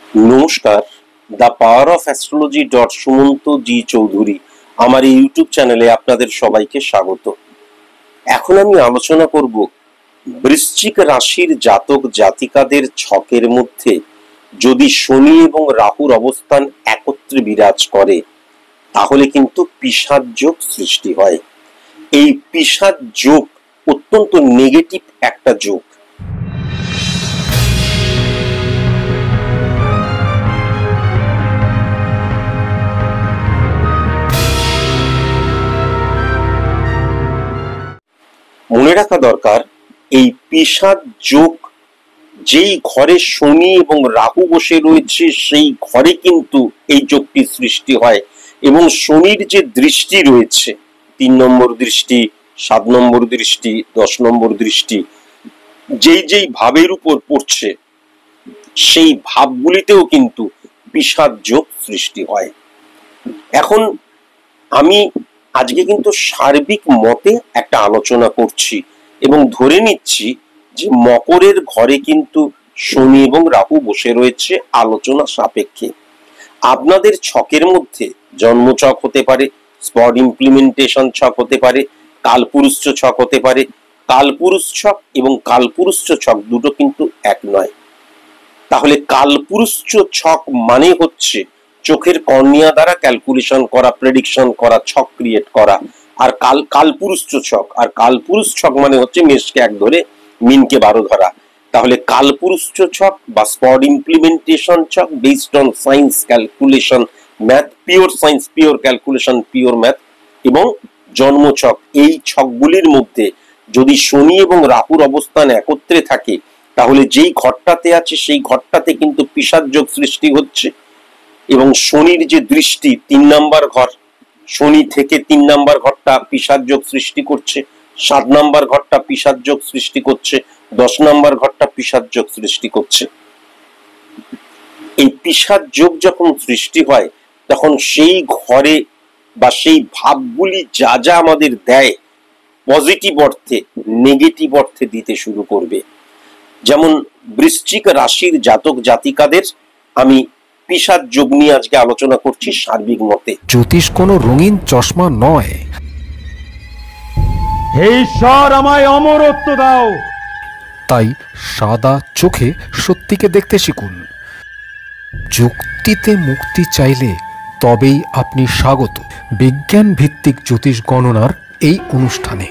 নমস্কার, the power of astrology dot Sumanta জি চৌধুরী আমার এই ইউটিউব চ্যানেলে আপনাদের সবাইকে স্বাগত। এখন আমি আলোচনা করব বৃশ্চিক রাশির জাতক জাতিকাদের ছকের মধ্যে যদি শনি এবং রাহুর অবস্থান একত্রে বিরাজ করে তাহলে কিন্তু পিশাচ যোগ সৃষ্টি হয়। এই পিশাচ যোগ অত্যন্ত নেগেটিভ একটা যোগ। মনে রাখা দরকার, এই পিশাচ যোগ যেই ঘরে শনি এবং রাহু বসে রয়েছে সেই ঘরে কিন্তু এই যোগটি সৃষ্টি হয়। এবং শনির যে দৃষ্টি রয়েছে, 3 নম্বর দৃষ্টি, 7 নম্বর দৃষ্টি, 10 নম্বর দৃষ্টি, যেই ভাবের উপর পড়ছে সেই ভাবগুলিতেও কিন্তু পিশাচ যোগ সৃষ্টি হয়। এখন আমি আজকে কিন্তু সার্বিক মতে একটা আলোচনা করছি এবং ধরে নিচ্ছি যে মকরের ঘরে কিন্তু শনি এবং রাহু বসে রয়েছে আলোচনা সাপেক্ষে। আপনাদের ছকের মধ্যে জন্মছক হতে পারে, স্পট ইমপ্লিমেন্টেশন ছক হতে পারে, কালপুরুষ ছক হতে পারে। কালপুরুষ ছক এবং কালপুরুষ ছক দুটো কিন্তু এক নয়। তাহলে কালপুরুষ ছক মানে হচ্ছে চোখের কর্নিয়া দ্বারা ক্যালকুলেশন করা, প্রেডিকশন করা, ছক ক্রিয়েট করা। আর কালপুরুষ ছক, আর কালপুরুষ ছক মানে হচ্ছে মেষকে 1 ধরে মিনকে 12 ধরা। তাহলে কালপুরুষ ছক বা স্পট ইমপ্লিমেন্টেশন ছক based on science, calculation, math, pure science, pure calculation, pure math এবং জন্মছক, এই ছকগুলির মধ্যে যদি শনি এবং রাহুর অবস্থান একত্রে থাকে তাহলে যেই ঘরটাতে আছে সেই ঘরটাতে কিন্তু পিশাচ যোগ সৃষ্টি হচ্ছে। এবং শনির যে দৃষ্টি 3 নাম্বার ঘর, শনি থেকে 3 নাম্বার ঘরটা পিশাচ যোগ সৃষ্টি করছে, 7 নাম্বার ঘরটা পিশাচ যোগ সৃষ্টি করছে, 10 নাম্বার ঘরটা পিশাচ যোগ সৃষ্টি করছে। এই পিশাচ যোগ যখন সৃষ্টি হয় তখন সেই ঘরে বা সেই ভাবগুলি যা যা আমাদের দেয় পজিটিভ অর্থে নেগেটিভ অর্থে দিতে শুরু করবে। যেমন বৃশ্চিক রাশির জাতক জাতিকাদের আমি পিশাচ যোগ নিয়ে আজকে আলোচনা করছি সার্বিক মতে। জ্যোতিষ কোনো রঙিন চশমা নয়। হে ঈশ্বর, আমায় অমরত্ব দাও। তাই সাদা চোখে সত্যিকে দেখতে শিখুন। যুক্তিতে মুক্তি চাইলে তবেই আপনি স্বাগত বিজ্ঞান ভিত্তিক জ্যোতিষ গণনার এই অনুষ্ঠানে।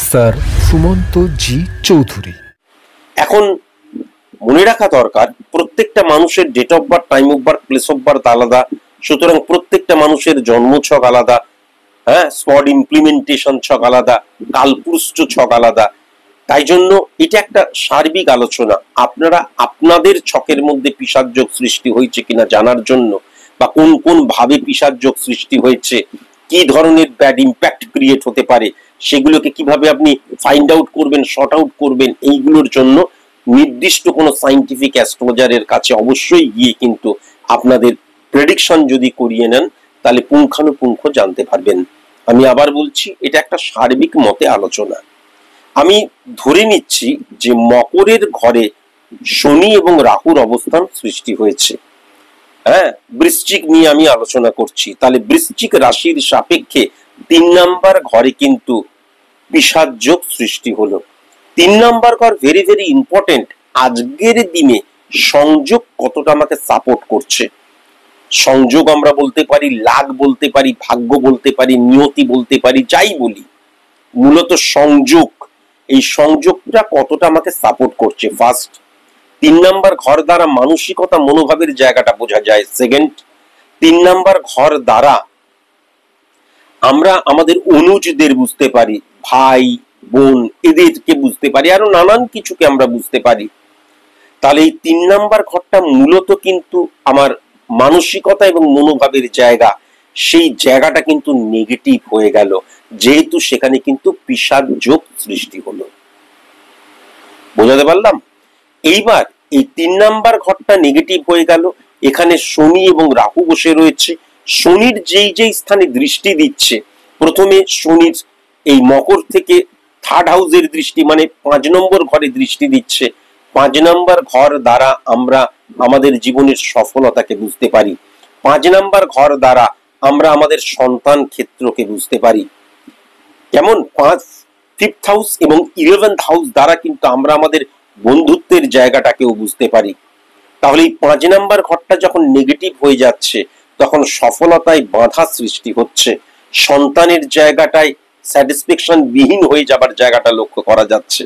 স্যার সুমন্ত জি চৌধুরী। এখন মনে রাখা দরকার, প্রত্যেকটা মানুষের date of birth, time of birth, place of birth আলাদা, সুতরাং প্রত্যেকটা মানুষের জন্মছক আলাদা, স্পট ইমপ্লিমেন্টেশন ছক আলাদা, কালপুরুষ ছক আলাদা। তাই জন্য এটা একটা সার্বিক আলোচনা। আপনারা আপনাদের ছকের মধ্যে পিশাচ যোগ সৃষ্টি হয়েছে কিনা জানার জন্য, বা কোন কোন ভাবে পিশাচ যোগ সৃষ্টি হয়েছে, কি ধরনের ব্যাড ইম্প্যাক্ট ক্রিয়েট হতে পারে, সেগুলোকে কিভাবে আপনি ফাইন্ড আউট করবেন, শর্ট আউট করবেন, এইগুলোর জন্য নির্দিষ্ট কোনো সায়েন্টিফিক অ্যাস্ট্রোলজারের কাছে অবশ্যই গিয়ে কিন্তু আপনাদের প্রেডিকশন যদি করিয়ে নেন তাহলে পুঙ্খানুপুঙ্খ জানতে পারবেন। আমি আবার বলছি, এটা একটা সার্বিক মতে আলোচনা। আমি ধরে নিচ্ছি যে মকরের ঘরে শনি এবং রাহুর অবস্থান সৃষ্টি হয়েছে। বৃশ্চিক নিয়ে আমি আলোচনা করছি। তাহলে বৃশ্চিক রাশির সাপেক্ষে 3 নাম্বার ঘরে কিন্তু পিশাচ যোগ সৃষ্টি হলো। 3 নাম্বার ঘর ভেরি ভেরি ইম্পর্টেন্ট। আজকের দিনে সংযোগ কতটা আমাকে সাপোর্ট করছে। সংযোগ আমরা বলতে পারি, লাক বলতে পারি, ভাগ্য বলতে পারি, নিয়তি বলতে পারি, যাই বলি, মূলত সংযোগ, এই সংযোগটা কতটা আমাকে সাপোর্ট করছে। ফার্স্ট, 3 নাম্বার ঘর দ্বারা মানসিকতা, মনোভাবের জায়গাটা বোঝা যায়। সেকেন্ড, 3 নাম্বার ঘর দ্বারা আমরা আমাদের অনুজদের বুঝতে পারি, ভাই বোন এদেরকে বুঝতে পারি, আরো নানান কিছুকে আমরা বুঝতে পারি। তাহলে এই 3 নাম্বার ঘরটা মূলত কিন্তু আমার মানসিকতা এবং মনোভাবের জায়গা, সেই জায়গাটা কিন্তু নেগেটিভ হয়ে গেল, যেহেতু সেখানে কিন্তু পিশাচ যোগ সৃষ্টি হলো। বোঝাতে পারলাম? এইবার এই 3 নাম্বার ঘরটা নেগেটিভ হয়ে গেল, এখানে শনি এবং রাহু বসে রয়েছে। শনির যেই স্থানে দৃষ্টি দিচ্ছে, প্রথমে শনির এই মকর থেকে 3rd হাউসের দৃষ্টি মানে 5 নম্বর ঘরে দৃষ্টি দিচ্ছে, 5 নম্বর ঘর দ্বারা আমরা আমাদের জীবনের সফলতাকে বুঝতে পারি। 5 নম্বর ঘর দ্বারা আমরা আমাদের সন্তান ক্ষেত্রকে বুঝতে পারি। যেমন 5th হাউস এবং 11th হাউস দ্বারা কিন্তু আমরা আমাদের বন্ধুত্বের জায়গাটাকেও বুঝতে পারি। তাহলে এই 5 নম্বর ঘরটা যখন নেগেটিভ হয়ে যাচ্ছে তখন সফলতায় বাধা সৃষ্টি হচ্ছে, সন্তানের জায়গাটায় স্যাটিসফ্যাকশন বিহীন হয়ে যাবার জায়গাটা লক্ষ্য করা যাচ্ছে।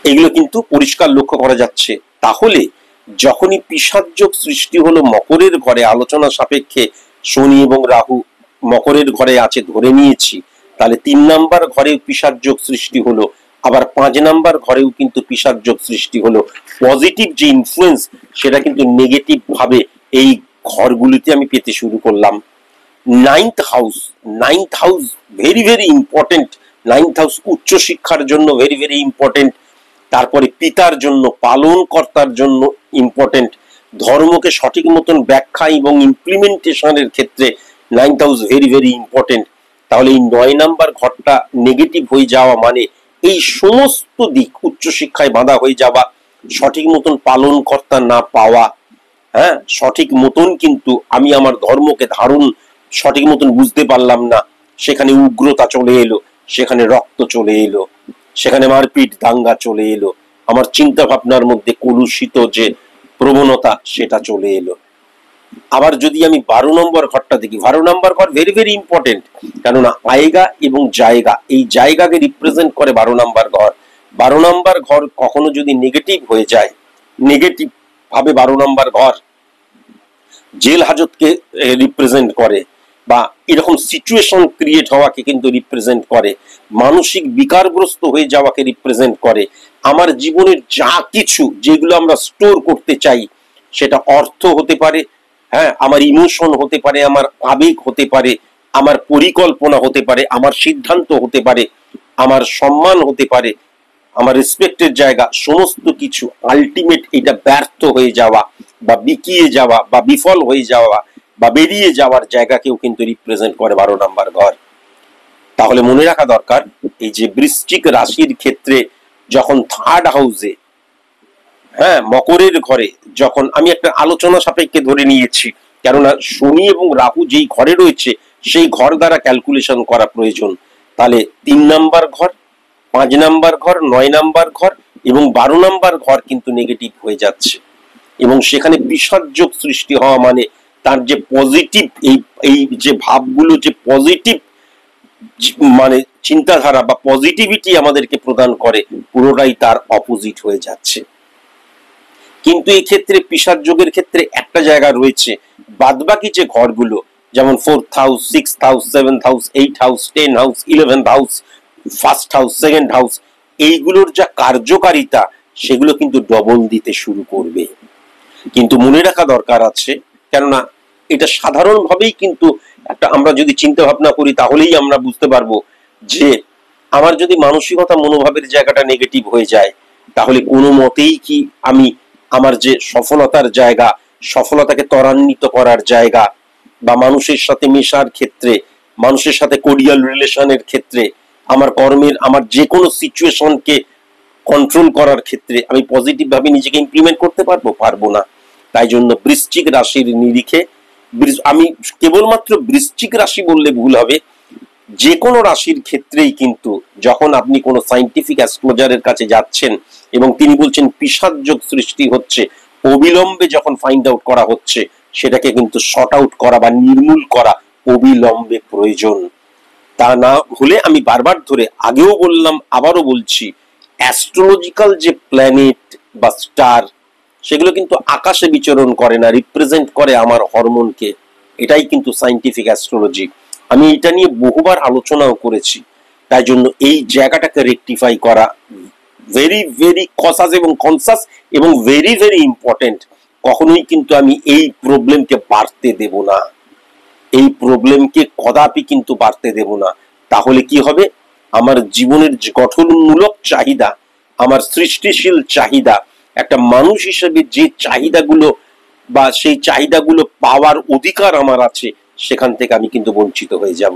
এগুলো কিন্তু পরিষ্কার লক্ষ্য করা যাচ্ছে। তাহলে যখনই পিশাচ যোগ সৃষ্টি হলো মকরের ঘরে, আলোচনা সাপেক্ষে শনি এবং রাহু মকরের ঘরে আছে ধরে নিয়েছি, তাহলে 3 নম্বর ঘরে পিশাচ যোগ সৃষ্টি হলো, আবার 5 নম্বর ঘরেও কিন্তু পিশাচ যোগ সৃষ্টি হলো। পজিটিভ যে ইনফ্লুয়েন্স সেটা কিন্তু নেগেটিভ ভাবে এই ঘরগুলিতে আমি পেতে শুরু করলাম। 9th house very very important. 9th house উচ্চ শিক্ষার জন্য ভেরি ভেরি ইম্পর্টেন্ট। তারপরে পিতার জন্য, পালন কর্তার জন্য ইম্পর্টেন্ট। ধর্মকে সঠিক মতন ব্যাখ্যা এবং ইমপ্লিমেন্টেশনের ক্ষেত্রে 9th house very very important. তাহলে এই 9 নম্বর ঘরটা নেগেটিভ হয়ে যাওয়া মানে এই সমস্ত দিক, উচ্চশিক্ষায় বাধা হয়ে যাওয়া, সঠিক মতন পালন কর্তা না পাওয়া, হ্যাঁ, সঠিক মতন কিন্তু আমি আমার ধর্মকে ধারণ সঠিক মতন বুঝতে পারলাম না, সেখানে উগ্রতা চলে এলো, সেখানে রক্ত চলে এলো, সেখানে মারপিট দাঙ্গা চলে এলো, আমার চিন্তা ভাবনার মধ্যে কলুষিত যে প্রবণতা সেটা চলে এলো। আবার যদি আমি 12 নম্বর ঘরটা দেখি, 12 নম্বর ঘর ভেরি ভেরি ইম্পর্টেন্ট, কেননা আয়েগা এবং জায়গা, এই জায়গাকে রিপ্রেজেন্ট করে 12 নম্বর ঘর। 12 নম্বর ঘর কখনো যদি নেগেটিভ হয়ে যায়, নেগেটিভ ভাবে 12 নম্বর ঘর জেল হাজতকে রিপ্রেজেন্ট করে, বা এরকম সিচুয়েশন ক্রিয়েট হওয়াকে কিন্তু রিপ্রেজেন্ট করে, মানসিক বিকারগ্রস্ত হয়ে যাওয়াকে রিপ্রেজেন্ট করে। আমার জীবনের যা কিছু যেগুলো আমরা স্টোর করতে চাই, সেটা অর্থ হতে পারে, হ্যাঁ, আমার ইমোশন হতে পারে, আমার আবেগ হতে পারে, আমার পরিকল্পনা হতে পারে, আমার সিদ্ধান্ত হতে পারে, আমার সম্মান হতে পারে, আমার রেসপেক্টের জায়গা, সমস্ত কিছু আলটিমেট এটা ব্যর্থ হয়ে যাওয়া বা বিকিয়ে যাওয়া বা বিফল হয়ে যাওয়া বা বেরিয়ে যাওয়ার জায়গাকেও কিন্তু রিপ্রেজেন্ট করে 12 নম্বর ঘর। তাহলে মনে রাখা দরকার, এই যে বৃশ্চিক রাশির ক্ষেত্রে যখন 3rd হাউসে, হ্যাঁ, মকরের ঘরে, যখন আমি একটা আলোচনা সাপেক্ষে ধরে নিয়েছি, কেননা শনি এবং রাহু যেই ঘরে রয়েছে সেই ঘর দ্বারা ক্যালকুলেশন করা প্রয়োজন। তাহলে 3 নম্বর ঘর, 5 নম্বর ঘর, 9 নম্বর ঘর এবং 12 নম্বর ঘর কিন্তু নেগেটিভ হয়ে যাচ্ছে, এবং সেখানে পিশাচ যোগ সৃষ্টি হওয়া মানে তার যে পজিটিভ এই যে ভাবগুলো, যে পজিটিভ মানে চিন্তাধারা বা পজিটিভিটি আমাদেরকে প্রদান করে, পুরোটাই তার অপোজিট হয়ে যাচ্ছে। কিন্তু এই ক্ষেত্রে পিশাচ যোগের ক্ষেত্রে একটা জায়গা রয়েছে, বাদবাকি যে ঘরগুলো যেমন 4th house, 6th house, 7th house, 8th house, 10th house, 11th house, 1st house, 2nd house, এইগুলোর যা কার্যকারিতা সেগুলো কিন্তু ডবল দিতে শুরু করবে। কিন্তু মনে রাখা দরকার আছে, কেননা এটা সাধারণভাবেই কিন্তু একটা আমরা যদি চিন্তা ভাবনা করি তাহলেই আমরা বুঝতে পারবো যে আমার যদি মানসিকতা মনোভাবের জায়গাটা নেগেটিভ হয়ে যায়, তাহলে কোনো মতেই কি আমি আমার যে সফলতার জায়গা, সফলতাকে ত্বরান্বিত করার জায়গা, বা মানুষের সাথে মেশার ক্ষেত্রে, মানুষের সাথে কোর্ডিয়াল রিলেশনের ক্ষেত্রে, আমার কর্মের, আমার যে কোনো সিচুয়েশনকে কন্ট্রোল করার ক্ষেত্রে আমি পজিটিভ ভাবে নিজেকে ইমপ্লিমেন্ট করতে পারবো না। তাই জন্য বৃশ্চিক রাশির নিরিখে, আমি কেবলমাত্র বৃশ্চিক রাশি বললে ভুল হবে, যে কোনো রাশির ক্ষেত্রেই কিন্তু যখন আপনি কোনো সায়েন্টিফিক অ্যাস্ট্রোলজারের কাছে যাচ্ছেন এবং তিনি বলছেন পিশাচ যোগ সৃষ্টি হচ্ছে, অবিলম্বে যখন ফাইন্ড আউট করা হচ্ছে, সেটাকে কিন্তু শর্ট আউট করা বা নির্মূল করা অবিলম্বে প্রয়োজন। তা না হলে, আমি বারবার ধরে আগেও বললাম আবারও বলছি, অ্যাস্ট্রোলজিক্যাল যে প্ল্যানেট বা স্টার সেগুলো কিন্তু আকাশে বিচরণ করে না, রিপ্রেজেন্ট করে আমার হরমোনকে। এটাই কিন্তু সায়েন্টিফিক অ্যাস্ট্রোলজি। আমি এটা নিয়ে বহুবার আলোচনাও করেছি। তাই জন্য এই জায়গাটাকে রেকটিফাই করা ভেরি ভেরি কসাস এবং কনসাস এবং ভেরি ভেরি ইম্পর্টেন্ট। কখনোই কিন্তু আমি এই প্রবলেমকে বাড়তে দেব না, এই প্রবলেমকে কদাপি কিন্তু বাড়তে দেব না। তাহলে কি হবে, আমার জীবনের যে গঠনমূলক চাহিদা, আমার সৃষ্টিশীল চাহিদা, একটা মানুষ হিসেবে যে চাহিদাগুলো বা সেই চাহিদাগুলো পাওয়ার অধিকার আমার আছে, সেখান থেকে আমি কিন্তু বঞ্চিত হয়ে যাব।